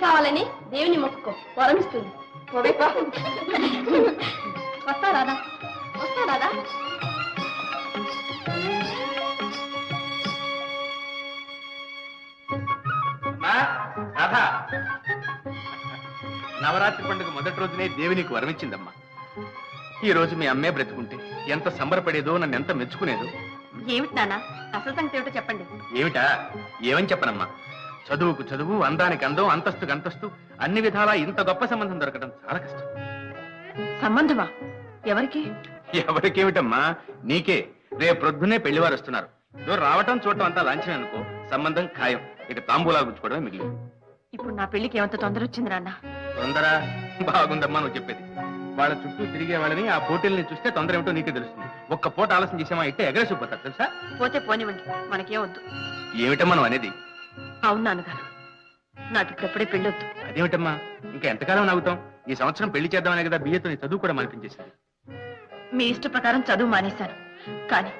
కావాలని దేవుని మొక్కుకో, వరమిస్తుంది. వస్తా రాదా? వస్తా రాదా? నవరాత్రి పండుగ మొదటి రోజునే దేవి నీకు వరమిచ్చిందమ్మా. ఈ రోజు మీ అమ్మే బ్రతుకుంటే ఎంత సంబరపడేదో, నన్ను ఎంత మెచ్చుకునేదో. ఏమిటి నాన్న, అసలు సంగతి ఏమిటో చెప్పండి. ఏమిటా? ఏమని చెప్పనమ్మా. చదువుకు చదువు, అందానికి అందం, అంతస్తుకు అంతస్తు, అన్ని విధాలా ఇంత గొప్ప సంబంధం దొరకడం చాలా కష్టం. సంబంధమా? ఎవరికి? ఎవరికేమిటమ్మా, నీకే. రేపు ప్రొద్దునే పెళ్లివారు వస్తున్నారు. రావటం చూడటం అంతా లాంఛనం అనుకో, సంబంధం ఖాయం. ఇక తాంబూలాలు గుచ్చుకోవడమే మిగిలింది. ఇప్పుడు నా పెళ్లికి ఏమంత తొందర వచ్చింది నాన్న? తొందర బాగుందమ్మా నువ్వు చెప్పేది. వాళ్ళ చుట్టూ తిరిగే వాళ్ళని, ఆ పోటీల్ని చూస్తే తొందర ఏమిటో నీకే తెలుస్తుంది. ఒక్క పూట ఆలస్యం చేసామా అయితే ఎగరేసిపోతారు తెలుసా. పోతే పోనివ్వండి, మనకేం వద్దు. ఏమిటమ్మా నువ్వు అనేది? అవును నాన్నగారు, నాకు ఇప్పుడెప్పుడే పెళ్ళొద్దు. అదేమిటమ్మా, ఇంకా ఎంతకాలం నాగుతాం? ఈ సంవత్సరం పెళ్లి చేద్దామనే కదా బియ్యతో నీ చదువు కూడా మానిపించేసింది. మీ ఇష్ట ప్రకారం చదువు మానేశాను, కానీ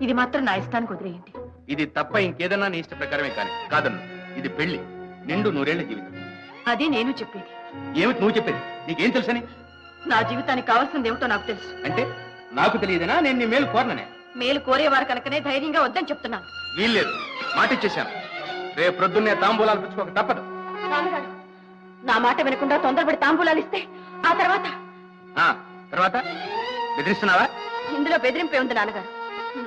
ఇది మాత్రం నా ఇష్టానికి వదిలేయండి. ఇది తప్ప ఇంకేదన్నా నీ ఇష్ట ప్రకారమే కానీ కాదన్ను. ఇది పెళ్లి, నిండు 100 ఏళ్ల జీవితం. అదే నేను చెప్పేది. ఏమిటి నువ్వు చెప్పేది? నీకేం తెలుసని? నా జీవితానికి కావాల్సింది ఏమిటో నాకు తెలుసు. అంటే నాకు తెలియదేనా? నేను నీ మేలు కోరననే. మేలు కోరేవారు కనుకనే ధైర్యంగా వద్దని చెప్తున్నాను. వీల్లేదు, మాట ఇచ్చేశాను. రేపు ప్రొద్దున్నే తాంబూలాలు పుచ్చుకోక తప్పదు. నాన్నగారు, నా మాట వినకుండా తొందరపడి తాంబూలాలు ఇస్తే ఆ తర్వాత తర్వాత బెదిరిస్తున్నావా? ఇందులో బెదిరింపే ఉంది నాన్నగారు.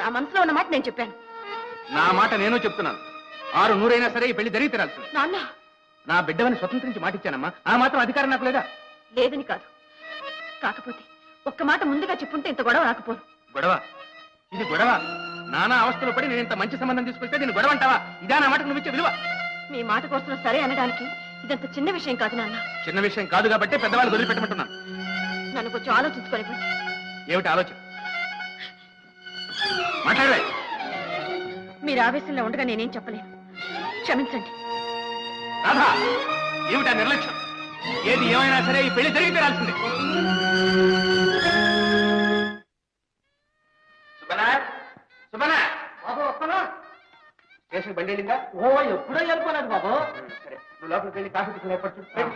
నా మనసులో ఉన్న మాట నేను చెప్పాను. నా మాట నేను చెప్తున్నాను. 600 అయినా సరే ఈ పెళ్లి జరిగి తీరాల్సింది. నాన్న, నా బిడ్డవని స్వతంత్రించి మాటిచ్చానమ్మా. ఆ మాత్రం అధికారం నాకు లేదా? లేదని కాదు, కాకపోతే ఒక్క మాట ముందుగా చెప్పుంటే ఇంత గొడవ రాకపోను. గొడవ? ఇది గొడవ? నానా అవస్థలు పడి నేను ఇంత మంచి సంబంధం తీసుకొస్తే నేను గొడవ అంటావా? ఇదా నా మాటకు నువ్వు ఇచ్చే విలువ? మీ మాట కోసం సరే అనడానికి ఇదంత చిన్న విషయం కాదు నాన్న. చిన్న విషయం కాదు కాబట్టి పెద్దవాళ్ళు వదిలిపెట్టమంటున్నాను. నన్ను కొంచెం ఆలోచించుకొని. ఏమిటి ఆలోచన? మాట్లాడవే. మీరు ఆవేశంలో ఉండగా నేనేం చెప్పలేను, క్షమించండి. రాధా, ఏమిటా నిర్లక్ష్యం? ఏది ఏమైనా సరే ఈ పెళ్లి జరిగి తీరాల్సిందే. స్టేషన్ బండి వెళ్ళిందా? ఎప్పుడో వెళ్ళిపోలేదు బాబు. సరే, నువ్వు లోపలికి వెళ్ళి కాఫీ టిఫిన్ ఏర్పాటు చూడు.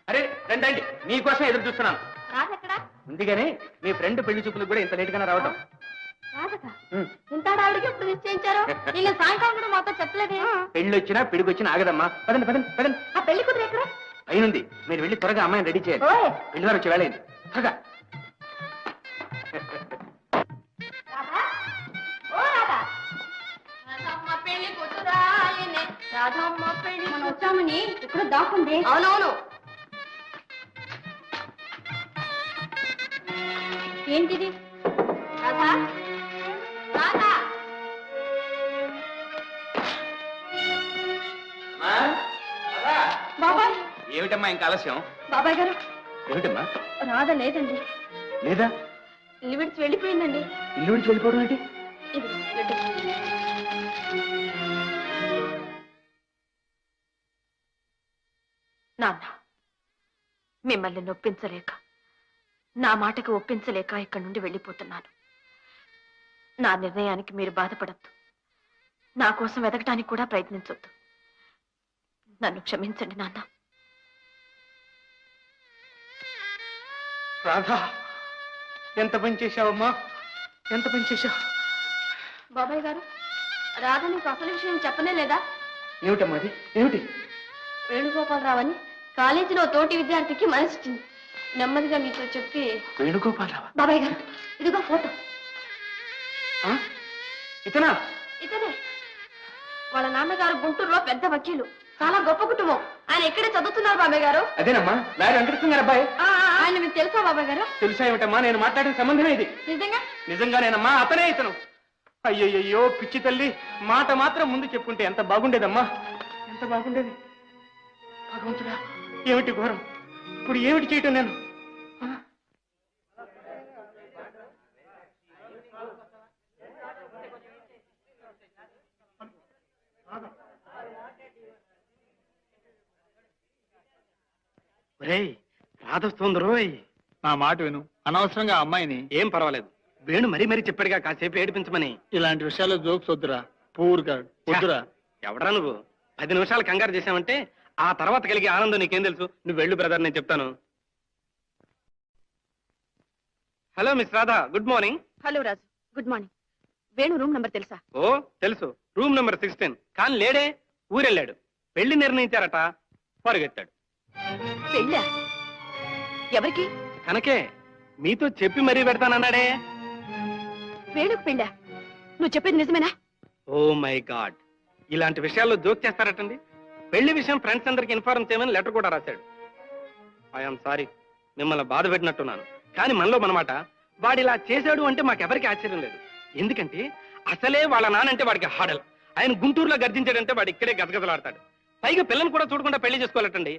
అరే రండి, మీకోసం ఎదురు చూస్తున్నాను. ఉంది కానీ మీ ఫ్రెండ్ పెళ్లి చూపులకు కూడా ఇంత లేట్ గానే రావటం. ఇంత ఆవిడకి ఎప్పుడు నిశ్చయించారు? నేను సాయంకాలం కూడా మాతో చెప్పలేదే. పెళ్లి వచ్చినా పిడికి వచ్చినా ఆగదమ్మా. పదండి పదండి పదండి. ఆ పెళ్లి కుదిరి ఎక్కడ? అయినుంది. మీరు వెళ్ళి త్వరగా అమ్మాయిని రెడీ చేయాలి. పెళ్లి వారు వచ్చి వేళయింది. త్వరగా. వచ్చామని ఇక్కడ దాక్కుంది. అవునవును. ఏంటిది? రాధా, రాధా. బాబాయ్. ఏమిటమ్మా ఇంకా ఆలస్యం? బాబాయ్ గారు. ఏమిటమ్మా? రాధ లేదండి. లేదా? ఇల్లు విడిచి వెళ్ళిపోయిందండి. ఇల్లు విడిచి వెళ్ళిపోవడం ఏంటి? నాన్న, మిమ్మల్ని నొప్పించలేక, నా మాటకు ఒప్పించలేక ఇక్కడి నుండి వెళ్ళిపోతున్నాను. నా నిర్ణయానికి మీరు బాధపడద్దు, నా కోసం వెతకటానికి కూడా ప్రయత్నించొద్దు. నన్ను క్షమించండి నాన్న. రాధా, ఎంత పని చేశావమ్మా, ఎంత పని చేశావు? బాబాయ్ గారు, రాధ నీకు అసలు విషయం చెప్పనే లేదా? ఏమిటమ్మా అది? ఏమిటి? వేణుగోపాలరావు అని కాలేజీలో తోటి విద్యార్థికి మనసిచ్చింది. నెమ్మదిగా మీతో చెప్పి. వేణుగోపాలరావు? బాబాయ్ గారు, ఇదిగో ఫోటో. ఇతనా? ఇతనే. వాళ్ళ నాన్నగారు గుంటూరులో పెద్ద వకీలు, చాలా గొప్ప కుటుంబం. ఆయన ఎక్కడే చదువుతున్నారు బాబాయ్ గారు. అదేనమ్మా, లాయర్ వెంకటకృష్ణ గారు అబ్బాయి. ఆయన మీకు తెలుసా బాబాయ్ గారు? తెలుసా ఏమిటమ్మా? నేను మాట్లాడిన సంబంధమే ఇది. నిజంగా? నిజంగానేనమ్మా, అతనే ఇతను. అయ్యయ్యో పిచ్చి తల్లి, మాట మాత్రం ముందు చెప్పుంటే ఎంత బాగుండేదమ్మా, ఎంత బాగుండేది. భగవంతుడా, ఏమిటి ఘోరం! ఇప్పుడు ఏమిటి చేయటం నేను? రాధొస్తుంది రోయ్. నా మాట విను, అనవసరంగా అమ్మాయిని. ఏం పర్వాలేదు, వేణు మరీ మరీ చెప్పాడుగా కాసేపు ఏడిపించమని. ఇలాంటి విషయాల్లో జోక్స్ వద్దురా, పూర్గా వద్దురా. ఎవడరా నువ్వు? 10 నిమిషాలు కంగారు చేశామంటే ఆ తర్వాత కలిగే ఆనందం నీకేం తెలుసు? నువ్వు వెళ్ళు బ్రదర్, నేను చెప్తాను. Hello miss Radha, good morning. Hello Raju, good morning. Venu room number తెలుసా? ఓ తెలుసు, రూమ్ నెంబర్ 16. కానీ లేడే, ఊరెళ్ళాడు. పెళ్లి నిర్ణయించారట, పరుగెత్తాడు. పెళ్ళా? ఎవరికి? కనకే మీతో చెప్పి మరీ పెడతానన్నాడే. వేణుకు పెళ్ళా? నువ్వు చెప్పేది నిజమేనా? ఓ మై గాడ్, ఇలాంటి విషయాల్లో జోక్ చేస్తారటండి. పెళ్లి విషయం ఫ్రెండ్స్ అందరికి ఇన్ఫార్మ్ చేయమని లెటర్ కూడా రాశాడు. ఐఎమ్ సారీ, మిమ్మల్ని బాధ పెట్టినట్టున్నాను. కానీ మనలో మనమాట, వాడు ఇలా చేశాడు అంటే మాకెవరికి ఆశ్చర్యం లేదు. ఎందుకంటే అసలే వాళ్ళ నానంటే వాడికి హాడల్. ఆయన గుంటూరులో గర్జించాడంటే వాడు ఇక్కడే గజగజలాడతాడు. పైగా పిల్లని కూడా చూడకుండా పెళ్లి చేసుకోవాలటండి.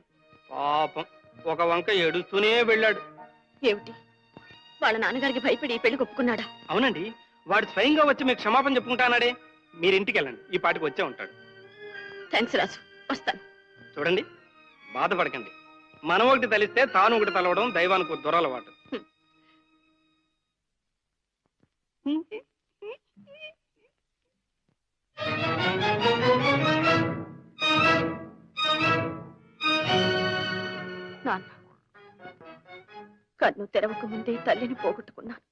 పాపం ఒక వంక ఏడుస్తూనే వెళ్ళాడు. ఏమిటి, వాళ్ళ నాన్నగారికి భయపడి ఈ పెళ్లి ఒప్పుకున్నాడా? అవునండి, వాడు స్వయంగా వచ్చి మీకు క్షమాపణ చెప్పుకుంటానాడే. మీరు ఇంటికి వెళ్ళండి, ఈ పాటికి వచ్చే ఉంటాడు. థ్యాంక్స్ రాజు, వస్తాను. చూడండి, బాధపడకండి. మనం ఒకటి తలిస్తే తాను ఒకటి తలవడం దైవానికి దురలవాటు. నాన్న, కన్ను తెరవక ముందే తల్లిని పోగొట్టుకున్నాను.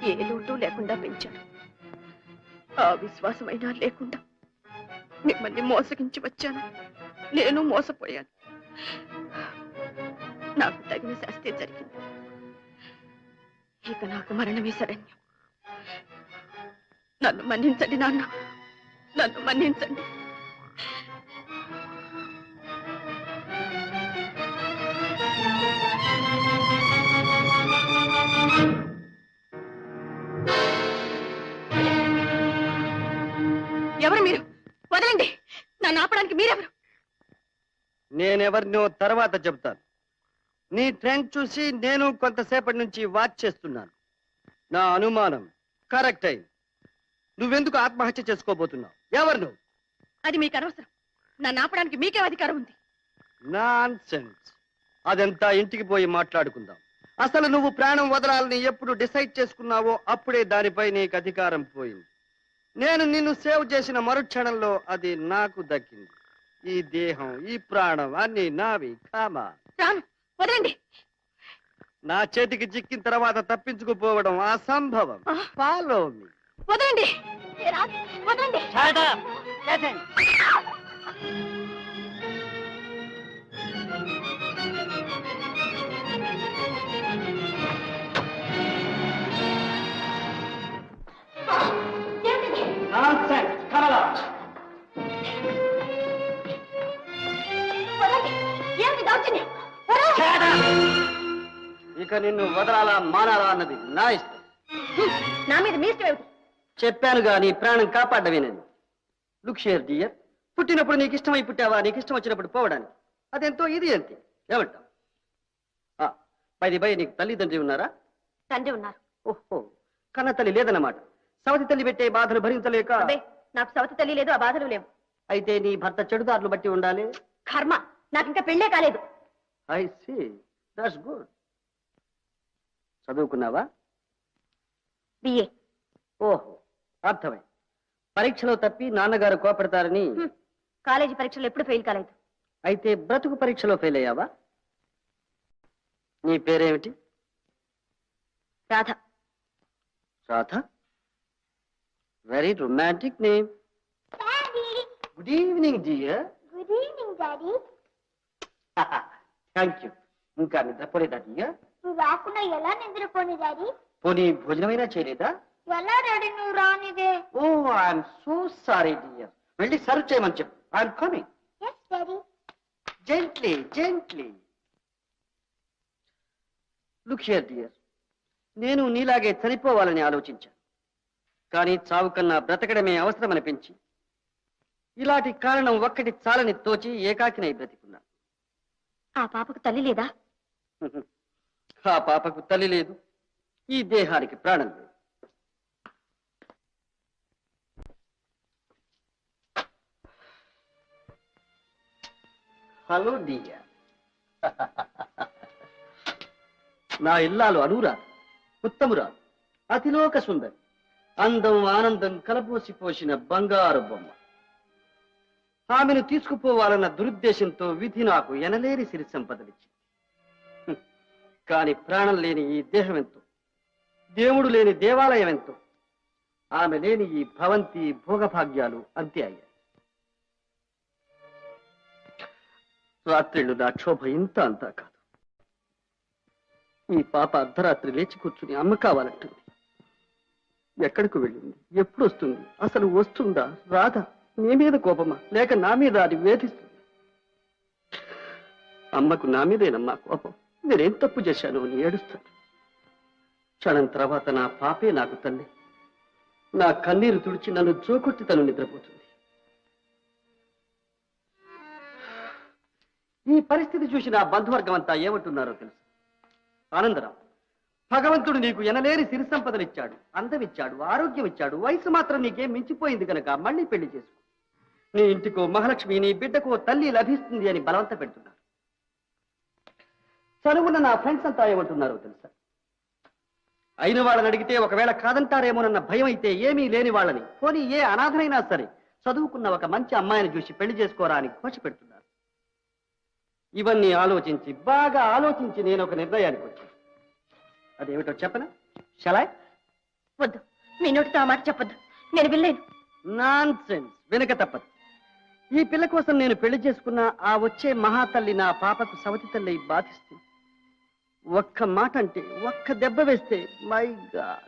ఏ లోటు లేకుండా పెంచాడు. ఆ విశ్వాసమైనా లేకుండా మిమ్మల్ని మోసగించి వచ్చాను. నేను మోసపోయాను. నాకు తగిన శాస్తి జరిగింది. ఇక నాకు మరణమే శరణ్యం. నన్ను మన్నించండి నాన్న, నన్ను మన్నించండి. ఎవరు మీరు? వదలండి, నన్ను ఆపడానికి మీరెవరు? నేనెవరినో తర్వాత చెప్తాను. నీ ట్రెండ్ చూసి నేను కొంతసేపటి నుంచి వాచ్ చేస్తున్నాను. నా అనుమానం కరెక్ట్ అయింది. నువ్వెందుకు ఆత్మహత్య చేసుకోబోతున్నావు? ఎవరు నువ్వు? అది మీకు అనవసరం. నన్ను ఆపడానికి మీకే అధికారం ఉంది. నాన్సెన్స్. అదంతా ఇంటికి పోయి మాట్లాడుకుందాం. అసలు నువ్వు ప్రాణం వదలాలని ఎప్పుడు డిసైడ్ చేసుకున్నావో అప్పుడే దానిపై నీకు అధికారం పోయింది. నేను నిన్ను సేవ్ చేసిన మరుక్షణంలో అది నాకు దక్కింది. ఈ దేహం, ఈ ప్రాణం అన్ని నావి. కామా, రాను, వదలండి. నా చేతికి చిక్కిన తర్వాత తప్పించుకుపోవడం అసంభవం. Follow me. వదలండి, వదలండి. ఏమిటి దౌర్జన్యం? ఇక నిన్ను వదలాలా మానాలా అన్నది నా ఇష్టం. నా మీద మీ ఇష్టం ఏమిటి? చెప్పాను గాని ప్రాణం కాపాడమేనని. లుక్ షేర్ డియర్, పుట్టినప్పుడు నీకు ఇష్టమై పుట్టావా, నీకు ఇష్టం వచ్చినప్పుడు పోవడానికి. అదెంతో ఇది అంతే. ఏమంటావు? పై నీకు తల్లిదండ్రి ఉన్నారా? తండ్రి ఉన్నారు. ఓహో, కన్న తల్లి లేదన్నమాట. సవతి తల్లి పెట్టే బాధలు భరించలేక. అబ్బే, నాకు సవతి తల్లి లేదు, ఆ బాధలు లేవు. అయితే నీ భర్త చెడుదారులు బట్టి ఉండాలి. కర్మ, నాకు ఇంకా పెళ్ళే కాలేదు. I see, that's good. చదువుకున్నావా? బిఏ. ఓహో, అర్థమై. పరీక్షలో తప్పి నాన్నగారు కోపడతారని. కాలేజీ పరీక్షలు ఎప్పుడు ఫెయిల్ కాలేదు. అయితే బ్రతుకు పరీక్షలో ఫెయిల్ అయ్యావా? నీ పేరేమిటి? Radha. Radha, very romantic name. Good evening dear. Good evening daddy. Thank you. ఇంకా నిద్రపోలేదా డియర్? నువ్వు రాకుండా ఎలా నిద్రపోని డాడీ? పోనీ భోజనమైనా చేయలేదా? ఎలా డాడీ నువ్వు రానిదే? Oh, I'm so sorry dear. వెళ్ళి సర్వ్ చేయమని చెప్పు. I'm coming. Yes daddy. Gently gently. Look here dear, నేను నీలాగే చనిపోవాలని ఆలోచించాను. కానీ చావు కన్నా బ్రతకడమే అవసరమనిపించి ఇలాంటి కారణం ఒక్కటి చాలని తోచి ఏకాకినై బ్రతికున్నా. ఆ పాపకు తల్లి లేదా? ఆ పాపకు తల్లి లేదు, ఈ దేహానికి ప్రాణం లేదు. Hello dear. నా ఇల్లాలు అనురాధ, ఉత్తమురాలు, అతిలోక సుందరి, అందం ఆనందం కలబోసి పోసిన బంగారు బొమ్మ. ఆమెను తీసుకుపోవాలన్న దురుద్దేశంతో విధి నాకు ఎనలేని సిరి సంపదలిచ్చింది. కాని ప్రాణం లేని ఈ దేహం ఎంతో, దేవుడు లేని దేవాలయం ఎంతో, ఆమె లేని ఈ భవంతి భోగభాగ్యాలు అంతే అయ్యాయి. రాత్రిళ్ళు నా క్షోభ ఇంత అంతా కాదు. ఈ పాప అర్ధరాత్రి లేచి కూర్చుని అమ్మ కావాలంటుంది. ఎక్కడికి వెళ్ళింది, ఎప్పుడు వస్తుంది, అసలు వస్తుందా రాదా, నీ మీద కోపమా లేక నా మీద అది వేధిస్తుంది? అమ్మకు నా మీదేనమ్మా కోపం. నేనేం తప్పు చేశాను అని ఏడుస్తాను. క్షణం తర్వాత నా పాపే నాకు తల్లి. నా కన్నీరు తుడిచి నన్ను జోకొట్టి తను నిద్రపోతుంది. ఈ పరిస్థితి చూసి నా బంధువర్గం అంతా ఏమంటున్నారో తెలుసు. ఆనందరావు, భగవంతుడు నీకు ఎనలేని సిరి సంపదలు ఇచ్చాడు, అందం ఇచ్చాడు, ఆరోగ్యం ఇచ్చాడు, వయసు మాత్రం నీకేం మించిపోయింది కనుక మళ్ళీ పెళ్లి చేసుకో. నీ ఇంటికో మహాలక్ష్మి, నీ బిడ్డకో తల్లి లభిస్తుంది అని బలవంత పెడుతున్నారు. చదువున్న నా ఫ్రెండ్స్ అంతా ఏమంటున్నారో తెలుసా? అయిన వాళ్ళని అడిగితే ఒకవేళ కాదంటారేమోనన్న భయం అయితే ఏమీ లేని వాళ్ళని, పోనీ ఏ అనాథనైనా సరే చదువుకున్న ఒక మంచి అమ్మాయిని చూసి పెళ్లి చేసుకోరా అని ఘోష పెడుతున్నారు. ఇవన్నీ ఆలోచించి బాగా ఆలోచించి నేను ఒక నిర్ణయానికి వచ్చాను. అదేమిటో చెప్పనా? షలాయ్? వద్దు, మీ నోటితో ఆ మాట చెప్పొద్దు, నేను వెళ్ళలేను. నాన్ సెన్స్, వెనక తప్పదు. ఈ పిల్ల కోసం నేను పెళ్లి చేసుకున్న ఆ వచ్చే మహాతల్లి నా పాపకు సవతి తల్లి బాధిస్తుంది. ఒక్క మాట అంటే, ఒక్క దెబ్బ వేస్తే మై గాడ్.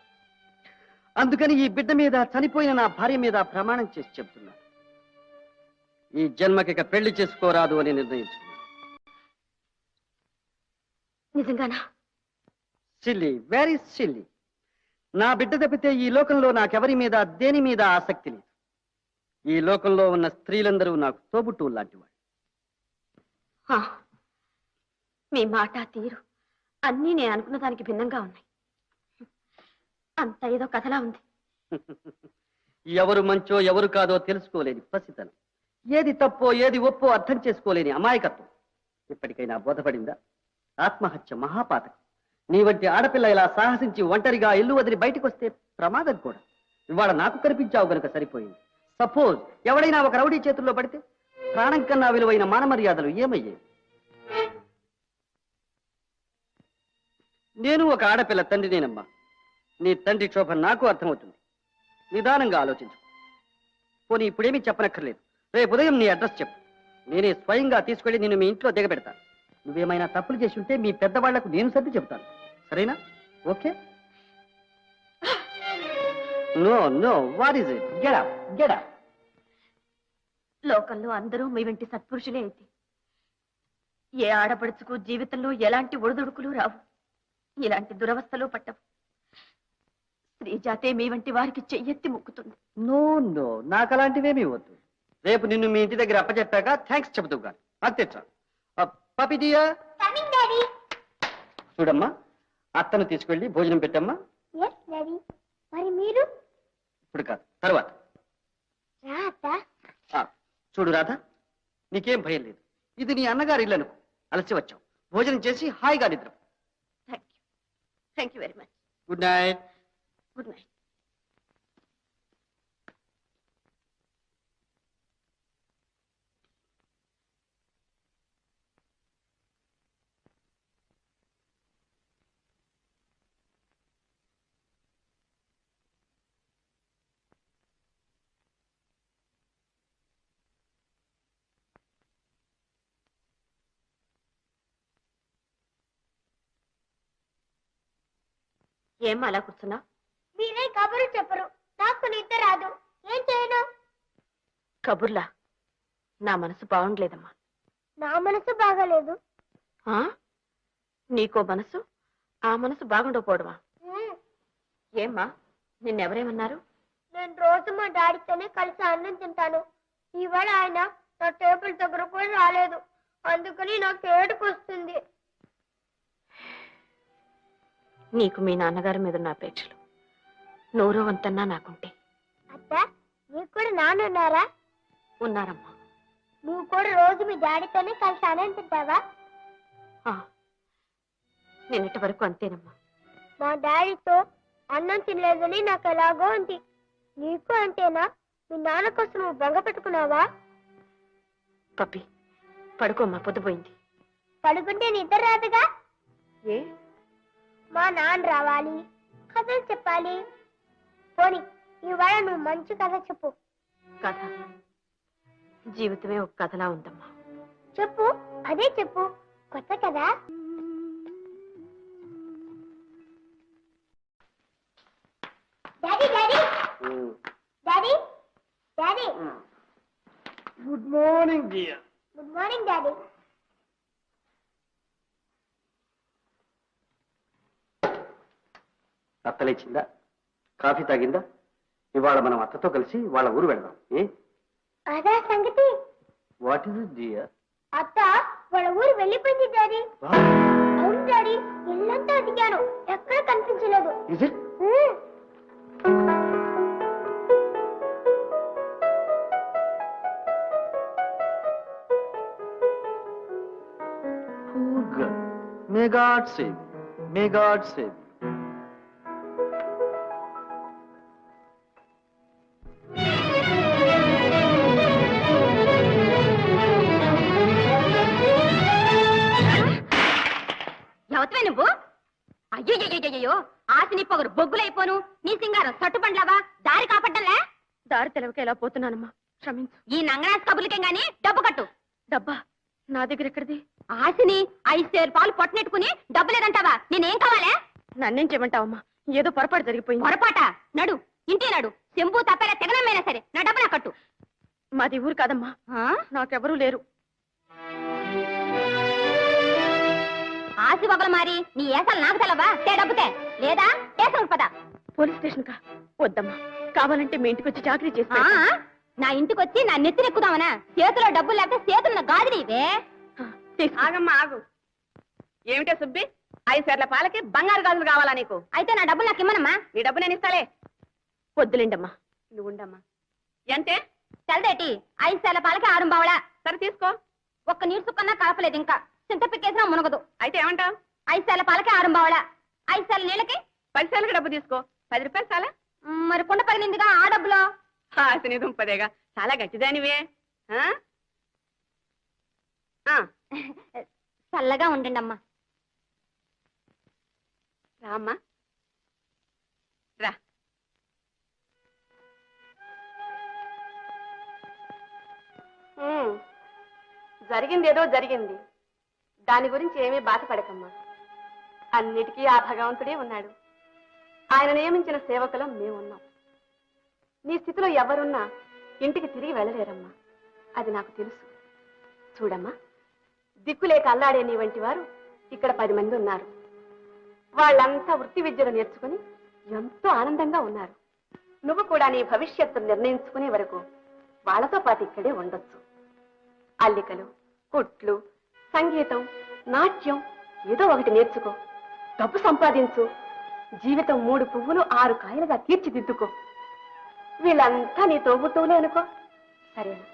అందుకని ఈ బిడ్డ మీద, చనిపోయిన నా భార్య మీద ప్రమాణం చేసి చెప్తున్నా, ఈ జన్మకిక పెళ్లి చేసుకోరాదు అని నిర్ణయించుకున్నా. నిజంగానా? Silly, very silly. నా బిడ్డ తప్పితే ఈ లోకంలో నాకెవరి మీద, దేని మీద ఆసక్తి లేదు. ఈ లోకంలో ఉన్న స్త్రీలందరూ నాకు తోబుట్టువులు లాంటి వాళ్ళు. ఆ, మీ మాట తీరు అన్నీ నేను అనుకున్న దానికి భిన్నంగా ఉన్నాయి. అంత ఏదో కథలా ఉంది. ఎవరు మంచో ఎవరు కాదో తెలుసుకోలేని పసితనం, ఏది తప్పో ఏది ఒప్పో అర్థం చేసుకోలేని అమాయకత్వం ఇప్పటికైనా బోధపడిందా? ఆత్మహత్య మహాపాతకం. నీ వంటి ఆడపిల్ల ఇలా సాహసించి ఒంటరిగా ఇల్లు వదిలి బయటకు వస్తే ప్రమాదం కూడా. ఇవాళ నాకు కనిపించావు గనుక సరిపోయింది. సపోజ్ ఎవడైనా ఒక రౌడీ చేతుల్లో పడితే ప్రాణం కన్నా విలువైన మానమర్యాదలు ఏమయ్యాయి? నేను ఒక ఆడపిల్ల తండ్రినేనమ్మా. నీ తండ్రి క్షోభ నాకు అర్థమవుతుంది. నిదానంగా ఆలోచించు. పోనీ ఇప్పుడేమీ చెప్పనక్కర్లేదు. రేపు ఉదయం నీ అడ్రస్ చెప్పు. నేనే స్వయంగా తీసుకెళ్లి నిన్ను మీ ఇంట్లో దిగబెడతాను. నువ్వేమైనా తప్పులు చేసి ఉంటే మీ పెద్దవాళ్లకు నేను సర్ది చెబుతాను. సరేనా? Okay? No no, what is it? Get up, get up. లోకంలో అందరూ మీ వెంటి సత్పురుషులే అయితే ఏ ఆడపడుచుకు జీవితంలో ఎలాంటి ఒడిదుడుకులు రావు, ఇలాంటి దురవస్థలు పట్టవు. స్త్రీ జాతే మీ వంటి వారికి చెయ్యెత్తి మొక్కుతుంది. నో నో, నాకు అలాంటివేమీ వద్దు. రేపు నిన్ను మీ ఇంటి దగ్గర అప్పచెప్పాక థ్యాంక్స్ చెబుతూ గాను. అంతే చాలు. పపి డియర్, కమింగ్ డాడీ. చూడమ్మా, అత్తను తీసుకెళ్ళి భోజనం పెట్టమ్మా. Yes daddy. మరి మీరు? ఇప్పుడు కాదు, తర్వాత. రా అత్త. చూడు రాధ, నీకేం భయం లేదు. ఇది నీ అన్నగారి ఇల్లు అనుకో. అలసి వచ్చావు, భోజనం చేసి హాయిగా నిద్ర. Thank you very much. Good night. Good night. ఏం అలా కూర్చున్నా? మీరే కబురు చెప్పరు, నాకు నిద్ర రాదు. ఏం చేయను? కబుర్లా? నా మనసు బాగుండలేదమ్మా. నా మనసు బాగాలేదు. ఆ? నీకో మనసు, ఆ మనసు బాగుండకపోవడమా? ఏమ్మా, నిన్నెవరేమన్నారు? నేను రోజు మా డాడీతోనే కలిసి అన్నం తింటాను. ఇవాళ ఆయన నా టేబుల్ దగ్గర కూడా రాలేదు. అందుకని నాకు ఏడుపు వస్తుంది. నీకు మీ నాన్నగారి మీద ఉన్న అపేక్షలు నూరో వంతన్నా నాకుంటే. అత్త, నీకు కూడా నాన్నున్నారా? ఉన్నారమ్మా. నువ్వు కూడా రోజు మీ డాడీతోనే కలిసి అన్నం తింటావా? నిన్నటి వరకు అంతేనమ్మా. మా డాడీతో అన్నం తినలేదని నాకు ఎలాగో ఉంది. నీకు అంతేనా? మీ నాన్న కోసం నువ్వు బెంగ పెట్టుకున్నావా? పప్పి పడుకోమ్మా, పొద్దుపోయింది. పడుకుంటే నిద్ర రాదుగా. ఏ? మా నాన్న రావాలి, కథలు చెప్పాలి. పోనీ ఇవాళ నువ్వు మంచి కథ చెప్పు. కథ జీవితమే ఒక కథలా ఉందమ్మా. చెప్పు, అదే చెప్పు, కొత్త కదా. Daddy daddy daddy daddy. Good morning dear. Good morning daddy. అత్తలేచిందా? కాఫీ తాగిందా? ఇవాళ మనం అత్తతో కలిసి వాళ్ళ ఊరు వెళ్దాం. ఏ? అదా సంగతి. What is it dear? అత్త వాళ్ళ ఊరు వెళ్ళిపోయింది డాడీ. అవును డాడీ, ఇల్లంతా అడిగాను, ఎక్కడ కనిపించలేదు. Is it? May God save you. May God save you. ఎవతవే నువ్వు? అయ్యో, ఆశని పొగరు బొగ్గులైపోను, నీ సింగారం సట్టుపండ్లావా? దారి కాపడ్డంలే. దారి తెలవక ఎలా పోతున్నానమ్మా, క్షమించు. ఈ నంగనాథ్ కబుర్లకేం గాని డబ్బు కట్టు. డబ్బా నా దగ్గర ఎక్కడిది? ఆశని 5 సేరు పాలు పొట్టనెట్టుకుని డబ్బు లేదంటావా? నేనేం కావాలే? నన్నేం చేయమంటావమ్మా, ఏదో పొరపాటు జరిగిపోయింది. పొరపాట? నడు, ఇంటి నడు. చెంబు తప్పేలా తెగనమైనా సరే నా డబ్బు నా కట్టు. మాది ఊరు కాదమ్మా, నాకెవరూ లేరు. ఆశ వగల మారి నీ ఏసాలు నాకు తెలవా? డబ్బుతే లేదా ఏసం పదా. పోలీస్ స్టేషన్ కా? వద్దమ్మా, కావాలంటే మీ ఇంటికి వచ్చి చాకరీ చేస్తా. నా ఇంటికి వచ్చి నా నెత్తినెక్కుదామనా? చేతిలో డబ్బులు లేకపోతే చేతున్న గాదిని ఇవే. ఆగమ్మా ఆగు. ఏమిటే సుబ్బి, 5 సేర్ల పాలకి బంగారు గాజులు కావాలా నీకు? అయితే నా డబ్బులు నాకు ఇమ్మనమ్మా. నీ డబ్బు నేను ఇస్తాలే. వద్దులేండమ్మా. నువ్వు ఉండమ్మా. ఎంతే? తెలదేటి, 5 సేర్ల పాలకి 6 బావలా. సరే తీసుకో. ఒక్క నీరు సుక్కన్నా కలపలేదు, ఇంకా చింత పిక్కేసినా మునగదు. అయితే ఏమంటావు? 5 సేర్ల పాలకి 6 బావలా. 5 సేర్ల నీళ్ళకి 10 సేర్లకి డబ్బు తీసుకో. 10 రూపాయలు చాలా? మరి కుండ పగిలిందిగా ఆ డబ్బులో. ఆశని దుంపదేగా, చాలా గట్టిదానివే. చల్లగా ఉండండి అమ్మా. రామ్మా రా. జరిగిందేదో జరిగింది, దాని గురించి ఏమీ బాధపడకమ్మా. అన్నిటికీ ఆ భగవంతుడే ఉన్నాడు. ఆయన నియమించిన సేవకులం మేమున్నాం. నీ స్థితిలో ఎవరున్నా ఇంటికి తిరిగి వెళ్ళలేరమ్మా, అది నాకు తెలుసు. చూడమ్మా, దిక్కులేక అల్లాడే నీ వంటి వారు ఇక్కడ 10 మంది ఉన్నారు. వాళ్ళంతా వృత్తి విద్యలు నేర్చుకుని ఎంతో ఆనందంగా ఉన్నారు. నువ్వు కూడా నీ భవిష్యత్తు నిర్ణయించుకునే వరకు వాళ్ళతో పాటు ఇక్కడే ఉండొచ్చు. అల్లికలు, కుట్లు, సంగీతం, నాట్యం ఏదో ఒకటి నేర్చుకో. డబ్బు సంపాదించు. జీవితం 3 పువ్వులు 6 కాయలుగా తీర్చిదిద్దుకో. వీళ్ళంతా నీ తోబుట్టువులే అనుకో. సరేనా?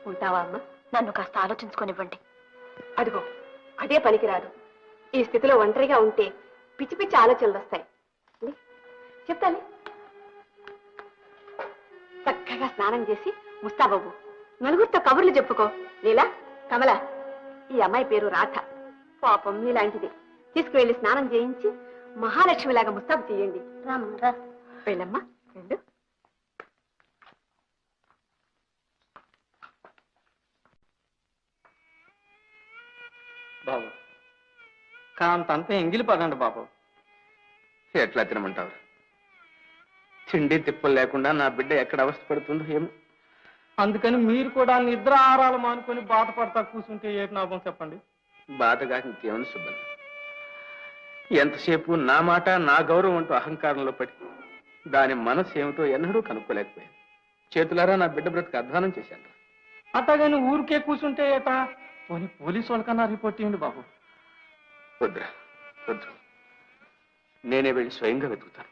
ఉంటావా అమ్మా? నన్ను కాస్త ఆలోచించుకోనివ్వండి. అదిగో అదే పనికిరాదు. ఈ స్థితిలో ఒంటరిగా ఉంటే పిచ్చి పిచ్చి ఆలోచనలు వస్తాయి. చెప్తాను. చక్కగా స్నానం చేసి ముస్తాబాబు నలుగురితో కబుర్లు చెప్పుకో. నీలా, కమల, ఈ అమ్మాయి పేరు రాధ. పాపం మీలాంటిది. తీసుకువెళ్ళి స్నానం చేయించి మహాలక్ష్మిలాగా ముస్తాబు చేయండి. వెళ్ళమ్మా, వెళ్ళు. బాబు కాంతంతా ఎంగిలి పదండి బాబు. ఎట్లా తినమంటావు? తిండి తిప్పలు లేకుండా నా బిడ్డ ఎక్కడ అవస్థ పడుతుందో ఏమో. అందుకని మీరు కూడా నిద్ర ఆహారాలు మానుకొని బాధపడతా కూర్చుంటే ఏ లాభం చెప్పండి? బాధగా ఇంకేమని సుబ్బన్, ఎంతసేపు నా మాట నా గౌరవం అంటూ అహంకారంలో పడి దాని మనసు ఏమిటో ఎన్నడూ కనుక్కోలేకపోయాను. చేతులారా నా బిడ్డ బ్రతుకు అధ్వానం చేశాను. అట్టగాని ఊరికే కూర్చుంటే ఏట? పోలీసు వాళ్ళకన్నా రిపోర్ట్ చేయండి బాబు. వద్దురా, వద్దు. నేనే వెళ్ళి స్వయంగా వెతుకుతాను.